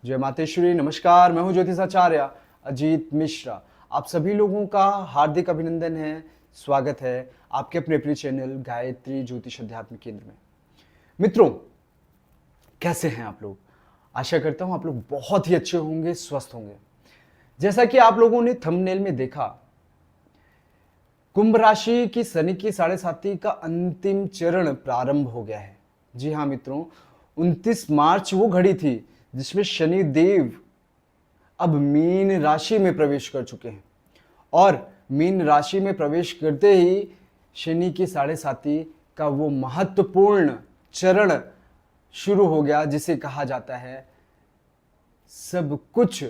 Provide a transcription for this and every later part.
जय मातेश्वरी। नमस्कार, मैं हूं ज्योतिषाचार्य अजीत मिश्रा। आप सभी लोगों का हार्दिक अभिनंदन है, स्वागत है आपके अपने प्रिय चैनल गायत्री ज्योतिष अध्यात्म केंद्र में। मित्रों, कैसे हैं आप लोग? आशा करता हूं आप लोग बहुत ही अच्छे होंगे, स्वस्थ होंगे। जैसा कि आप लोगों ने थंबनेल में देखा, कुंभ राशि की शनि की 7.5 का अंतिम चरण प्रारंभ हो गया है। जी हाँ मित्रों, 29 मार्च वो घड़ी थी जिसमें शनि देव अब मीन राशि में प्रवेश कर चुके हैं और मीन राशि में प्रवेश करते ही शनि की 7.5 का वो महत्वपूर्ण चरण शुरू हो गया, जिसे कहा जाता है सब कुछ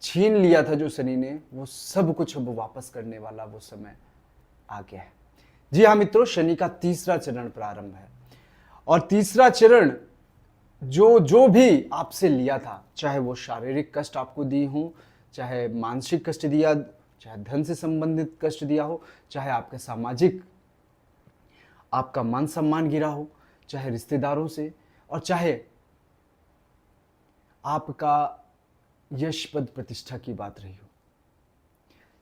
छीन लिया था जो शनि ने, वो सब कुछ अब वापस करने वाला वो समय आ गया है। जी हाँ मित्रों, शनि का तीसरा चरण प्रारंभ है और तीसरा चरण जो भी आपसे लिया था, चाहे वो शारीरिक कष्ट आपको दी हो, चाहे मानसिक कष्ट दिया, चाहे धन से संबंधित कष्ट दिया हो, चाहे आपके सामाजिक आपका मान सम्मान गिरा हो, चाहे रिश्तेदारों से, और चाहे आपका यश पद प्रतिष्ठा की बात रही हो,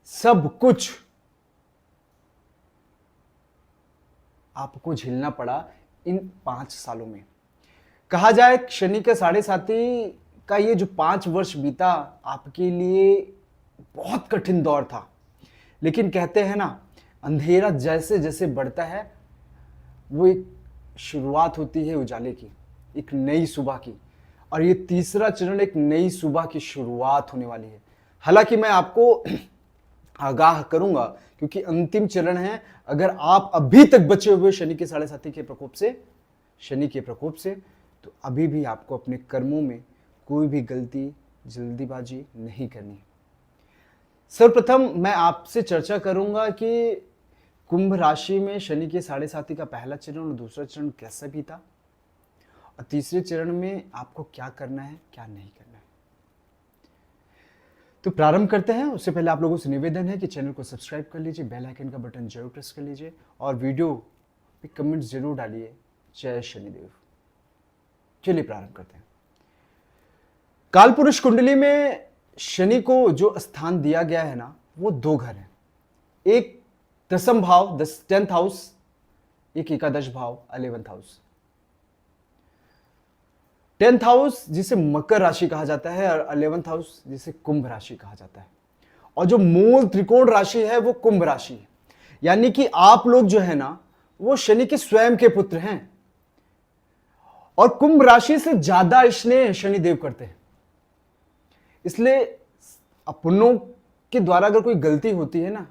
सब कुछ आपको झेलना पड़ा इन 5 सालों में। कहा जाए शनि के 7.5 का ये जो 5 वर्ष बीता आपके लिए बहुत कठिन दौर था, लेकिन कहते हैं ना, अंधेरा जैसे जैसे बढ़ता है वो एक शुरुआत होती है उजाले की, एक नई सुबह की, और ये तीसरा चरण एक नई सुबह की शुरुआत होने वाली है। हालांकि मैं आपको आगाह करूंगा, क्योंकि अंतिम चरण है। अगर आप अभी तक बचे हुए शनि के 7.5 के प्रकोप से, शनि के प्रकोप से, तो अभी भी आपको अपने कर्मों में कोई भी गलती, जल्दीबाजी नहीं करनी है। सर्वप्रथम मैं आपसे चर्चा करूंगा कि कुंभ राशि में शनि के 7.5 का पहला चरण और दूसरा चरण कैसा बीता, और तीसरे चरण में आपको क्या करना है, क्या नहीं करना है। तो प्रारंभ करते हैं। उससे पहले आप लोगों से निवेदन है कि चैनल को सब्सक्राइब कर लीजिए, बेल आइकन का बटन जरूर प्रेस कर लीजिए और वीडियो पे कमेंट जरूर डालिए। जय शनिदेव। चलिए प्रारंभ करते हैं। कालपुरुष कुंडली में शनि को जो स्थान दिया गया है ना, वो 2 घर हैं। एक दसम भाव 10th हाउस, एक एकादश भाव 11th हाउस। 10th हाउस जिसे मकर राशि कहा जाता है और 11th हाउस जिसे कुंभ राशि कहा जाता है, और जो मूल त्रिकोण राशि है वो कुंभ राशि है। यानी कि आप लोग जो है ना, वो शनि के स्वयं के पुत्र हैं और कुंभ राशि से ज्यादा स्नेह शनिदेव करते हैं। इसलिए अपनों के द्वारा अगर कोई गलती होती है ना,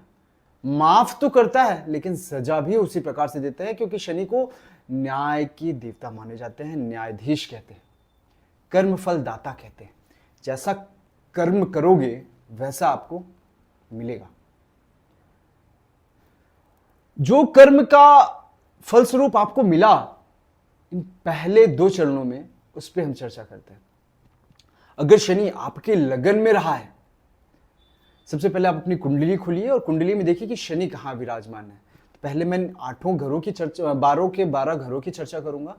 माफ तो करता है लेकिन सजा भी उसी प्रकार से देता है, क्योंकि शनि को न्याय की देवता माने जाते हैं, न्यायाधीश कहते हैं, कर्म फल दाता कहते हैं। जैसा कर्म करोगे वैसा आपको मिलेगा। जो कर्म का फलस्वरूप आपको मिला इन पहले 2 चरणों में, उस पर हम चर्चा करते हैं। अगर शनि आपके लगन में रहा है, सबसे पहले आप अपनी कुंडली खोलिए और कुंडली में देखिए कि शनि कहां विराजमान है। तो पहले मैं 8 घरों की चर्चा, 12 के 12 घरों की चर्चा करूंगा,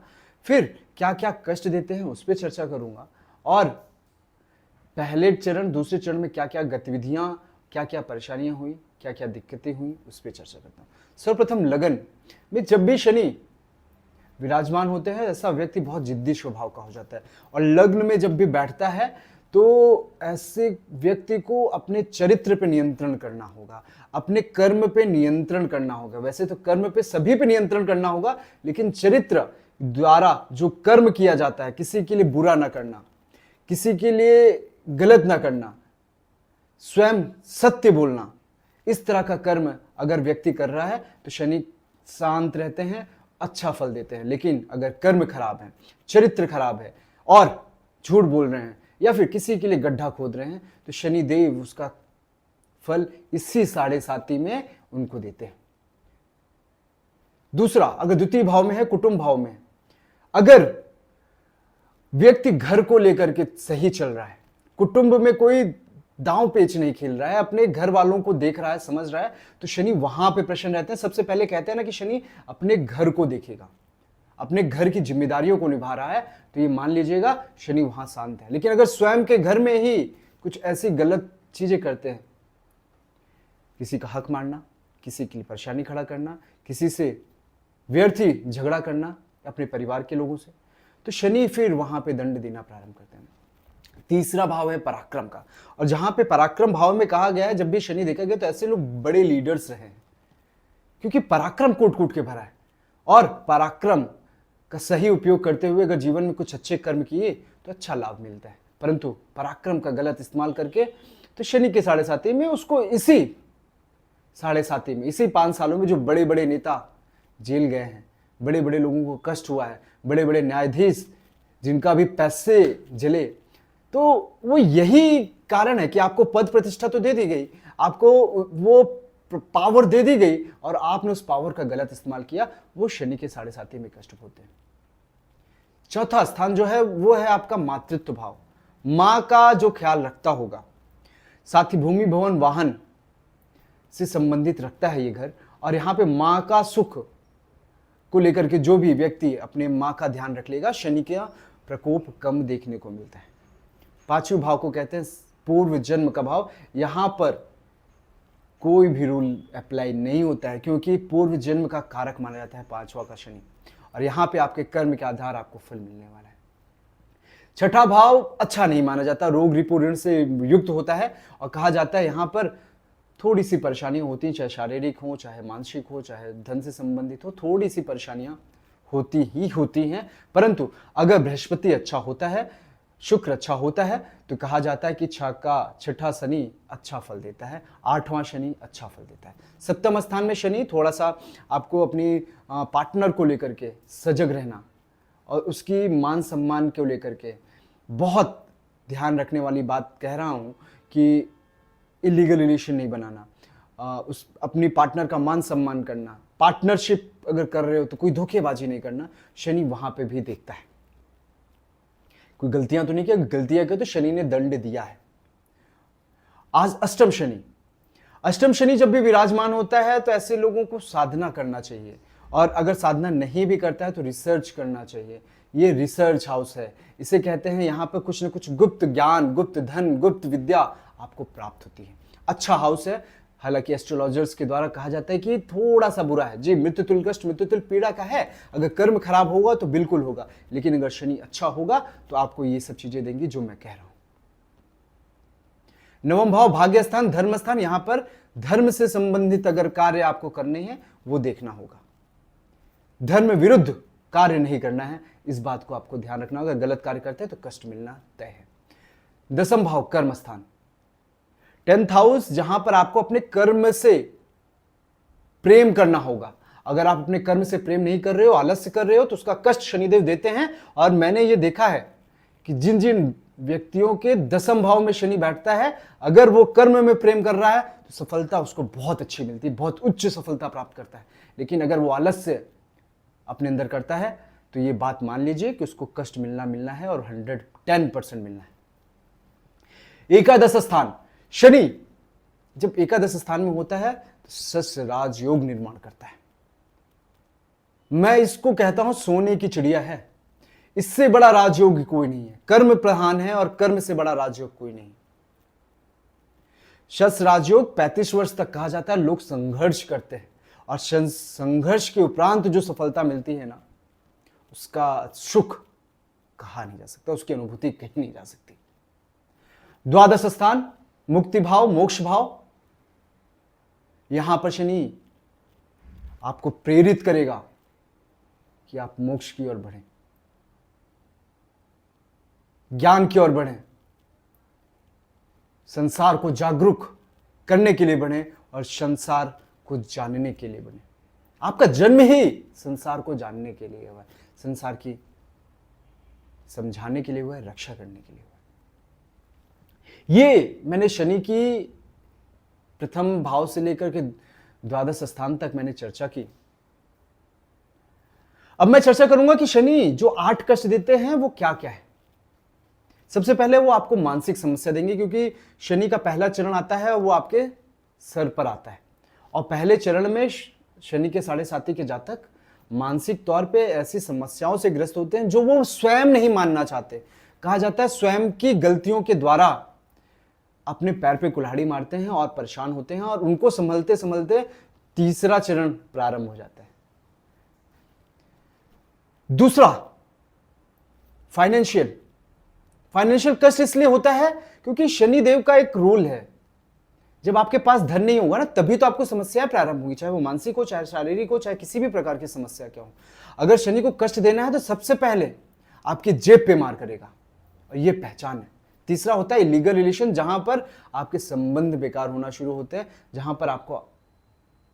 फिर क्या क्या कष्ट देते हैं उस पर चर्चा करूंगा, और पहले चरण दूसरे चरण में क्या क्या गतिविधियां, क्या क्या परेशानियां हुई, क्या क्या दिक्कतें हुई, उस पर चर्चा करता हूं। सर्वप्रथम लगन में जब भी शनि विराजमान होते हैं, ऐसा व्यक्ति बहुत जिद्दी स्वभाव का हो जाता है, और लग्न में जब भी बैठता है तो ऐसे व्यक्ति को अपने चरित्र पे नियंत्रण करना होगा, अपने कर्म पे नियंत्रण करना होगा। वैसे तो कर्म पे सभी पे नियंत्रण करना होगा, लेकिन चरित्र द्वारा जो कर्म किया जाता है, किसी के लिए बुरा ना करना, किसी के लिए गलत ना करना, स्वयं सत्य बोलना, इस तरह का कर्म अगर व्यक्ति कर रहा है तो शनि शांत रहते हैं, अच्छा फल देते हैं। लेकिन अगर कर्म खराब है, चरित्र खराब है और झूठ बोल रहे हैं या फिर किसी के लिए गड्ढा खोद रहे हैं, तो शनि देव उसका फल इसी 7.5 में उनको देते हैं। दूसरा, अगर द्वितीय भाव में है, कुटुंब भाव में, अगर व्यक्ति घर को लेकर के सही चल रहा है, कुटुंब में कोई दांव पेच नहीं खेल रहा है, अपने घर वालों को देख रहा है, समझ रहा है, तो शनि वहां पे प्रसन्न रहते हैं। सबसे पहले कहते हैं ना कि शनि अपने घर को देखेगा, अपने घर की जिम्मेदारियों को निभा रहा है, तो ये मान लीजिएगा शनि वहां शांत है। लेकिन अगर स्वयं के घर में ही कुछ ऐसी गलत चीजें करते हैं, किसी का हक मारना, किसी के लिए परेशानी खड़ा करना, किसी से व्यर्थ ही झगड़ा करना अपने परिवार के लोगों से, तो शनि फिर वहां पे दंड देना प्रारंभ करते हैं। तीसरा भाव है पराक्रम का, और जहां पे पराक्रम भाव में कहा गया है, जब भी शनि देखा गया तो ऐसे लोग बड़े लीडर्स रहे हैं, क्योंकि पराक्रम कूट कूट के भरा है। और पराक्रम का सही उपयोग करते हुए अगर जीवन में कुछ अच्छे कर्म किए तो अच्छा लाभ मिलता है, परंतु पराक्रम का गलत इस्तेमाल करके तो शनि के 7.5 में उसको इसी 7.5 में, इसी 5 सालों में जो बड़े बड़े नेता जेल गए हैं, बड़े बड़े लोगों को कष्ट हुआ है, बड़े बड़े न्यायाधीश जिनका भी पैसे जले, तो वो यही कारण है कि आपको पद प्रतिष्ठा तो दे दी गई, आपको वो पावर दे दी गई, और आपने उस पावर का गलत इस्तेमाल किया, वो शनि के 7.5 में कष्ट होते हैं। चौथा स्थान जो है वो है आपका मातृत्व भाव, मां का जो ख्याल रखता होगा, साथ ही भूमि भवन वाहन से संबंधित रखता है ये घर, और यहां पे मां का सुख को लेकर के जो भी व्यक्ति अपने मां का ध्यान रख लेगा, शनि का प्रकोप कम देखने को मिलता है। 5वें भाव को कहते हैं पूर्व जन्म का भाव। यहां पर कोई भी रूल अप्लाई नहीं होता है, क्योंकि पूर्व जन्म का कारक माना जाता है 5वां का शनि, और यहां पे आपके कर्म के आधार आपको फल मिलने वाला है। 6ठा भाव अच्छा नहीं माना जाता, रोग रिपु ऋण से युक्त होता है, और कहा जाता है यहां पर थोड़ी सी परेशानियां होती हैं, चाहे शारीरिक हो, चाहे मानसिक हो, चाहे धन से संबंधित हो, थोड़ी सी परेशानियां होती ही होती हैं। परंतु अगर बृहस्पति अच्छा होता है, शुक्र अच्छा होता है, तो कहा जाता है कि 6ठा शनि अच्छा फल देता है, 8वां शनि अच्छा फल देता है। 7वें स्थान में शनि थोड़ा सा आपको अपनी पार्टनर को लेकर के सजग रहना और उसकी मान सम्मान को लेकर के बहुत ध्यान रखने वाली बात कह रहा हूं कि इलीगल रिलेशन नहीं बनाना, उस अपनी पार्टनर का मान सम्मान करना, पार्टनरशिप अगर कर रहे हो तो कोई धोखेबाजी नहीं करना, शनि वहां पे भी देखता है। कोई गलतियां तो नहीं किया, गलतियां की तो शनि ने दंड दिया है। आज अष्टम शनि, अष्टम शनि जब भी विराजमान होता है तो ऐसे लोगों को साधना करना चाहिए, और अगर साधना नहीं भी करता है तो रिसर्च करना चाहिए। ये रिसर्च हाउस है, इसे कहते हैं, यहाँ पर कुछ न कुछ गुप्त ज्ञान, गुप्त धन, गुप्त विद्या आपको प्राप्त होती है। अच्छा हाउस है, हालांकि एस्ट्रोलॉजर्स के द्वारा कहा जाता है कि थोड़ा सा बुरा है जी, मृत्युतुल कष्ट, मृत्युतुल पीड़ा का है। अगर कर्म खराब होगा तो बिल्कुल होगा, लेकिन अगर शनि अच्छा होगा तो आपको ये सब चीजें देंगी जो मैं कह रहा हूं। 9वां भाव भाग्य स्थान, धर्म स्थान, यहां पर धर्म से संबंधित अगर कार्य आपको करने हैं वो देखना होगा, धर्म विरुद्ध कार्य नहीं करना है, इस बात को आपको ध्यान रखना होगा। गलत कार्य करते हैं तो कष्ट मिलना तय है। 10वां भाव कर्म स्थान, 10th हाउस, जहां पर आपको अपने कर्म से प्रेम करना होगा। अगर आप अपने कर्म से प्रेम नहीं कर रहे हो, आलस्य कर रहे हो, तो उसका कष्ट शनिदेव देते हैं। और मैंने ये देखा है कि जिन जिन व्यक्तियों के 10वें भाव में शनि बैठता है, अगर वो कर्म में प्रेम कर रहा है तो सफलता उसको बहुत अच्छी मिलती है, बहुत उच्च सफलता प्राप्त करता है। लेकिन अगर वो आलस्य अपने अंदर करता है तो ये बात मान लीजिए कि उसको कष्ट मिलना है, और 110% मिलना है। एकादश स्थान, शनि जब एकादश स्थान में होता है तो सस्य राजयोग निर्माण करता है। मैं इसको कहता हूं सोने की चिड़िया है, इससे बड़ा राजयोग कोई नहीं है। कर्म प्रधान है और कर्म से बड़ा राजयोग कोई नहीं। शस्य राजयोग 35 वर्ष तक कहा जाता है, लोग संघर्ष करते हैं, और संघर्ष के उपरांत जो सफलता मिलती है ना, उसका सुख कहा नहीं जा सकता, उसकी अनुभूति कहीं नहीं जा सकती। द्वादश स्थान, मुक्ति भाव, मोक्ष भाव, यहां पर शनि आपको प्रेरित करेगा कि आप मोक्ष की ओर बढ़ें, ज्ञान की ओर बढ़ें, संसार को जागरूक करने के लिए बढ़ें, और संसार को जानने के लिए बढ़ें। आपका जन्म ही संसार को जानने के लिए हुआ है, संसार की समझाने के लिए हुआ है, रक्षा करने के लिए हुआ है। ये मैंने शनि की प्रथम भाव से लेकर के द्वादश स्थान तक मैंने चर्चा की। अब मैं चर्चा करूंगा कि शनि जो 8 कष्ट देते हैं वो क्या क्या है। सबसे पहले वो आपको मानसिक समस्या देंगे, क्योंकि शनि का पहला चरण आता है वो आपके सर पर आता है, और पहले चरण में शनि के 7.5 के जातक मानसिक तौर पे ऐसी समस्याओं से ग्रस्त होते हैं जो वो स्वयं नहीं मानना चाहते। कहा जाता है स्वयं की गलतियों के द्वारा अपने पैर पे कुल्हाड़ी मारते हैं और परेशान होते हैं, और उनको संभलते संभलते तीसरा चरण प्रारंभ हो जाता है। दूसरा, फाइनेंशियल कष्ट इसलिए होता है क्योंकि शनिदेव का एक रूल है, जब आपके पास धन नहीं होगा ना, तभी तो आपको समस्याएं प्रारंभ होगी, चाहे वो मानसिक हो, चाहे शारीरिक हो, चाहे किसी भी प्रकार की समस्या क्या हो। अगर शनि को कष्ट देना है तो सबसे पहले आपके जेब पे मार करेगा, और ये पहचान है। तीसरा होता है इलीगल रिलेशन, जहां पर आपके संबंध बेकार होना शुरू होते हैं, जहां पर आपको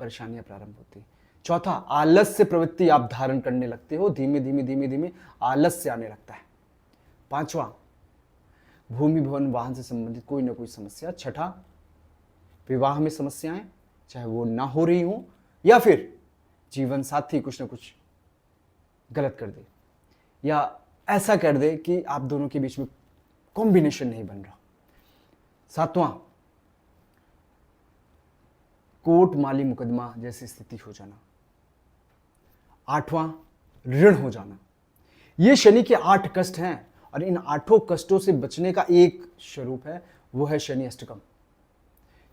परेशानियां प्रारंभ होती है। चौथा, आलस्य प्रवृत्ति आप धारण करने लगते हो, धीमे धीमे धीमे धीमे आलस्य आने लगता है। पांचवा, भूमि भवन वाहन से संबंधित कोई ना कोई समस्या। छठा, विवाह में समस्याएं, चाहे वो ना हो रही हो या फिर जीवन साथी कुछ ना कुछ गलत कर दे या ऐसा कर दे कि आप दोनों के बीच में कॉम्बिनेशन नहीं बन रहा। सातवां, कोर्ट माली मुकदमा जैसी स्थिति हो जाना। आठवां, ऋण हो जाना। ये शनि के 8 कष्ट हैं, और इन 8 कष्टों से बचने का एक स्वरूप है, वो है शनि अष्टकम।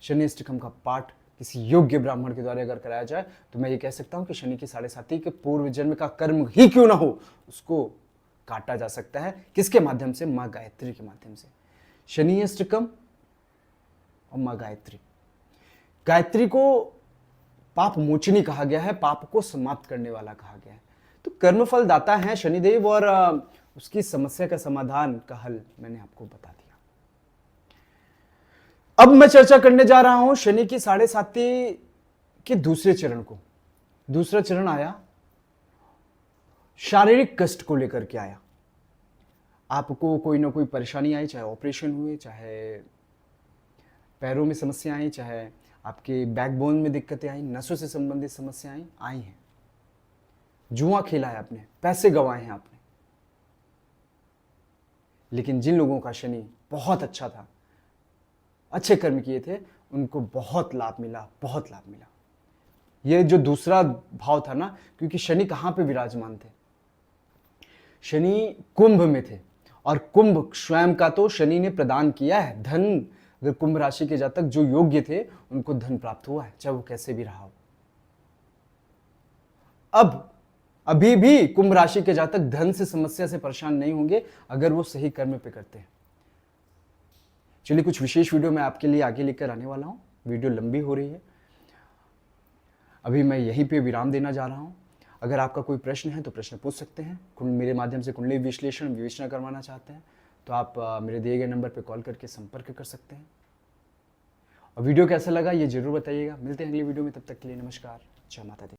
शनि अष्टकम का पाठ किसी योग्य ब्राह्मण के द्वारा अगर कराया जाए तो मैं ये कह सकता हूं कि शनि की 7.5 के पूर्व जन्म का कर्म ही क्यों ना हो, उसको काटा जा सकता है। किसके माध्यम से? मां गायत्री के माध्यम से। शनि अष्टकम और मां गायत्री। गायत्री को पाप मोचनी कहा गया है, पाप को समाप्त करने वाला कहा गया है। तो कर्मफल दाता है शनिदेव, और उसकी समस्या का समाधान का हल मैंने आपको बता दिया। अब मैं चर्चा करने जा रहा हूं शनि की 7.5 के दूसरे चरण को। दूसरा चरण आया शारीरिक कष्ट को लेकर के आया। आपको कोई ना कोई परेशानी आई, चाहे ऑपरेशन हुए, चाहे पैरों में समस्या आई, चाहे आपके बैकबोन में दिक्कतें आई, नसों से संबंधित समस्याएं आई हैं, जुआ खेला है आपने, पैसे गंवाए हैं आपने। लेकिन जिन लोगों का शनि बहुत अच्छा था, अच्छे कर्म किए थे, उनको बहुत लाभ मिला, बहुत लाभ मिला। ये जो दूसरा भाव था ना, क्योंकि शनि कहां पे विराजमान थे? शनि कुंभ में थे, और कुंभ स्वयं का तो शनि ने प्रदान किया है। धन, अगर कुंभ राशि के जातक जो योग्य थे उनको धन प्राप्त हुआ है, चाहे वो कैसे भी रहा हो। अब अभी भी कुंभ राशि के जातक धन से समस्या से परेशान नहीं होंगे अगर वो सही कर्म पे करते हैं। चलिए, कुछ विशेष वीडियो मैं आपके लिए आगे लेकर आने वाला हूं। वीडियो लंबी हो रही है, अभी मैं यहीं पे विराम देना जा रहा हूं। अगर आपका कोई प्रश्न है तो प्रश्न पूछ सकते हैं। मेरे माध्यम से कुंडली विश्लेषण विवेचना करवाना चाहते हैं तो आप मेरे दिए गए नंबर पर कॉल करके संपर्क कर सकते हैं। और वीडियो कैसा लगा ये जरूर बताइएगा। मिलते हैं अगली वीडियो में, तब तक के लिए नमस्कार, जय माता दी।